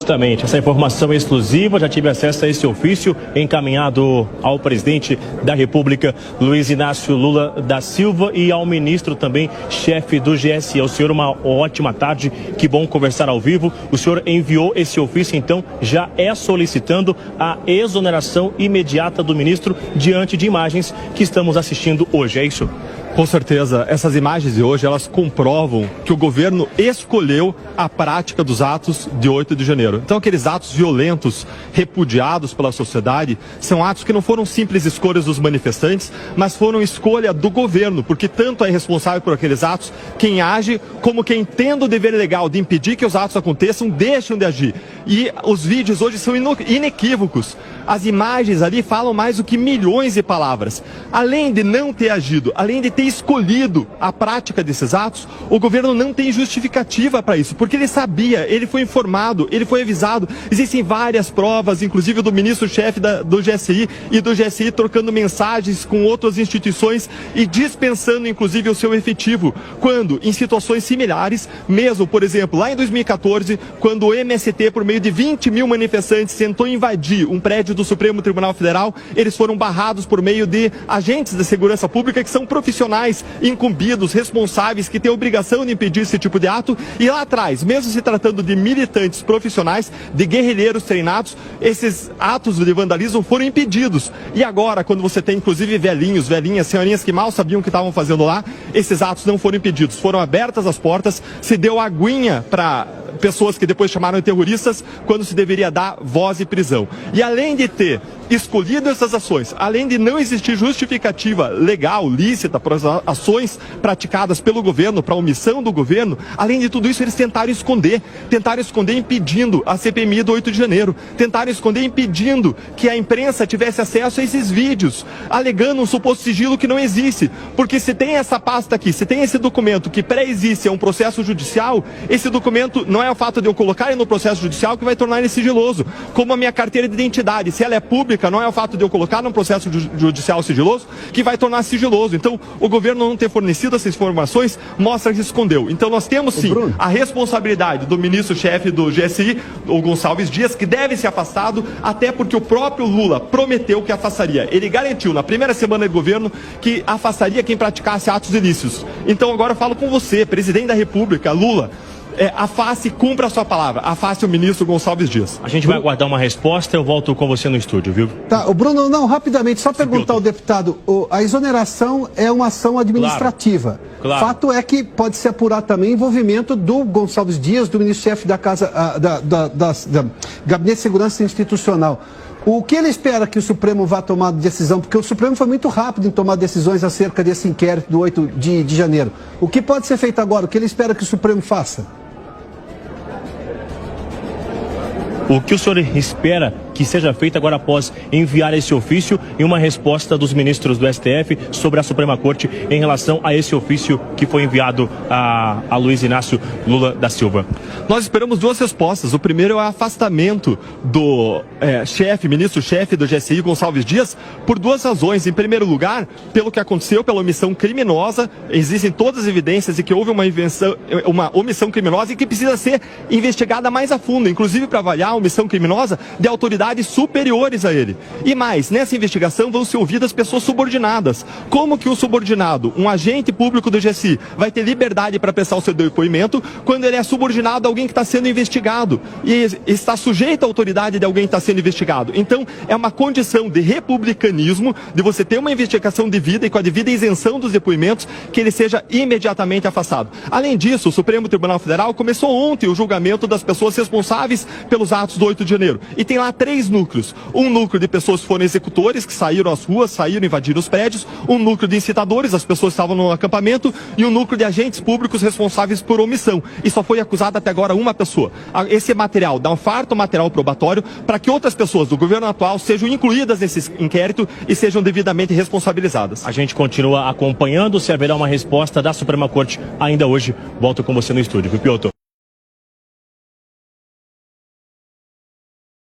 Justamente, essa informação é exclusiva, já tive acesso a esse ofício encaminhado ao presidente da República, Luiz Inácio Lula da Silva, e ao ministro também, chefe do GSE. O senhor, uma ótima tarde, que bom conversar ao vivo. O senhor enviou esse ofício, então, já é solicitando a exoneração imediata do ministro diante de imagens que estamos assistindo hoje, é isso? Com certeza, essas imagens de hoje, elas comprovam que o governo escolheu a prática dos atos de 8 de janeiro. Então, aqueles atos violentos, repudiados pela sociedade, são atos que não foram simples escolhas dos manifestantes, mas foram escolha do governo, porque tanto é responsável por aqueles atos quem age, como quem, tendo o dever legal de impedir que os atos aconteçam, deixam de agir. E os vídeos hoje são inequívocos. As imagens ali falam mais do que milhões de palavras. Além de não ter agido, além de ter escolhido a prática desses atos, o governo não tem justificativa para isso, porque ele sabia, ele foi informado, ele foi avisado. Existem várias provas, inclusive do ministro-chefe do GSI e do GSI trocando mensagens com outras instituições e dispensando, inclusive, o seu efetivo, quando, em situações similares, mesmo, por exemplo, lá em 2014, quando o MST, por meio de 20 mil manifestantes, tentou invadir um prédio do Supremo Tribunal Federal, eles foram barrados por meio de agentes da segurança pública que são profissionais, incumbidos, responsáveis, que têm a obrigação de impedir esse tipo de ato. E lá atrás, mesmo se tratando de militantes profissionais, de guerrilheiros treinados, esses atos de vandalismo foram impedidos. E agora, quando você tem inclusive velhinhos, velhinhas, senhorinhas que mal sabiam o que estavam fazendo lá, esses atos não foram impedidos. Foram abertas as portas, se deu aguinha para pessoas que depois chamaram de terroristas, quando se deveria dar voz e prisão. E além de ter escolhido essas ações, além de não existir justificativa legal, lícita para as ações praticadas pelo governo, para a omissão do governo, além de tudo isso, eles tentaram esconder impedindo a CPMI do 8 de janeiro, tentaram esconder impedindo que a imprensa tivesse acesso a esses vídeos, alegando um suposto sigilo que não existe, porque se tem essa pasta aqui, se tem esse documento que pré-existe a um processo judicial, esse documento não é o fato de eu colocar ele no processo judicial que vai tornar ele sigiloso, como a minha carteira de identidade, se ela é pública, não é o fato de eu colocar num processo judicial sigiloso que vai tornar sigiloso. Então, o governo não ter fornecido essas informações mostra que escondeu. Então, nós temos sim a responsabilidade do ministro-chefe do GSI, o Gonçalves Dias, que deve ser afastado, até porque o próprio Lula prometeu que afastaria. Ele garantiu na primeira semana de governo que afastaria quem praticasse atos ilícitos. Então, agora eu falo com você, presidente da República, Lula, afaste e cumpra a sua palavra. Afaste o ministro Gonçalves Dias. A gente vai aguardar uma resposta, eu volto com você no estúdio, viu? Tá, o Bruno, não, rapidamente, só perguntar ao deputado, a exoneração é uma ação administrativa. Claro. Fato é que pode se apurar também envolvimento do Gonçalves Dias, do ministro-chefe da Casa, da Gabinete de Segurança Institucional. O que ele espera que o Supremo vá tomar decisão? Porque o Supremo foi muito rápido em tomar decisões acerca desse inquérito do 8 de janeiro. O que pode ser feito agora? O que ele espera que o Supremo faça? O que o senhor espera que seja feito agora após enviar esse ofício e uma resposta dos ministros do STF sobre a Suprema Corte em relação a esse ofício que foi enviado a Luiz Inácio Lula da Silva? Nós esperamos duas respostas. O primeiro é o afastamento do ministro-chefe do GSI, Gonçalves Dias, por duas razões. Em primeiro lugar, pelo que aconteceu, pela omissão criminosa. Existem todas as evidências de que houve uma omissão criminosa e que precisa ser investigada mais a fundo, inclusive para avaliar a omissão criminosa de autoridades superiores a ele. E mais, nessa investigação vão ser ouvidas pessoas subordinadas. Como que o subordinado, um agente público do GSI, vai ter liberdade para prestar o seu depoimento quando ele é subordinado a alguém que está sendo investigado e está sujeito à autoridade de alguém que está sendo investigado? Então, é uma condição de republicanismo, de você ter uma investigação devida e com a devida isenção dos depoimentos, que ele seja imediatamente afastado. Além disso, o Supremo Tribunal Federal começou ontem o julgamento das pessoas responsáveis pelos atos do 8 de janeiro. E tem lá 3 núcleos. Um núcleo de pessoas que foram executores, que saíram às ruas, saíram, invadiram os prédios. Um núcleo de incitadores, as pessoas que estavam no acampamento. E um núcleo de agentes públicos responsáveis por omissão. E só foi acusada até agora uma pessoa. Esse material dá um farto material probatório para que outras pessoas do governo atual sejam incluídas nesse inquérito e sejam devidamente responsabilizadas. A gente continua acompanhando se haverá uma resposta da Suprema Corte ainda hoje. Volto com você no estúdio, viu, Piotr?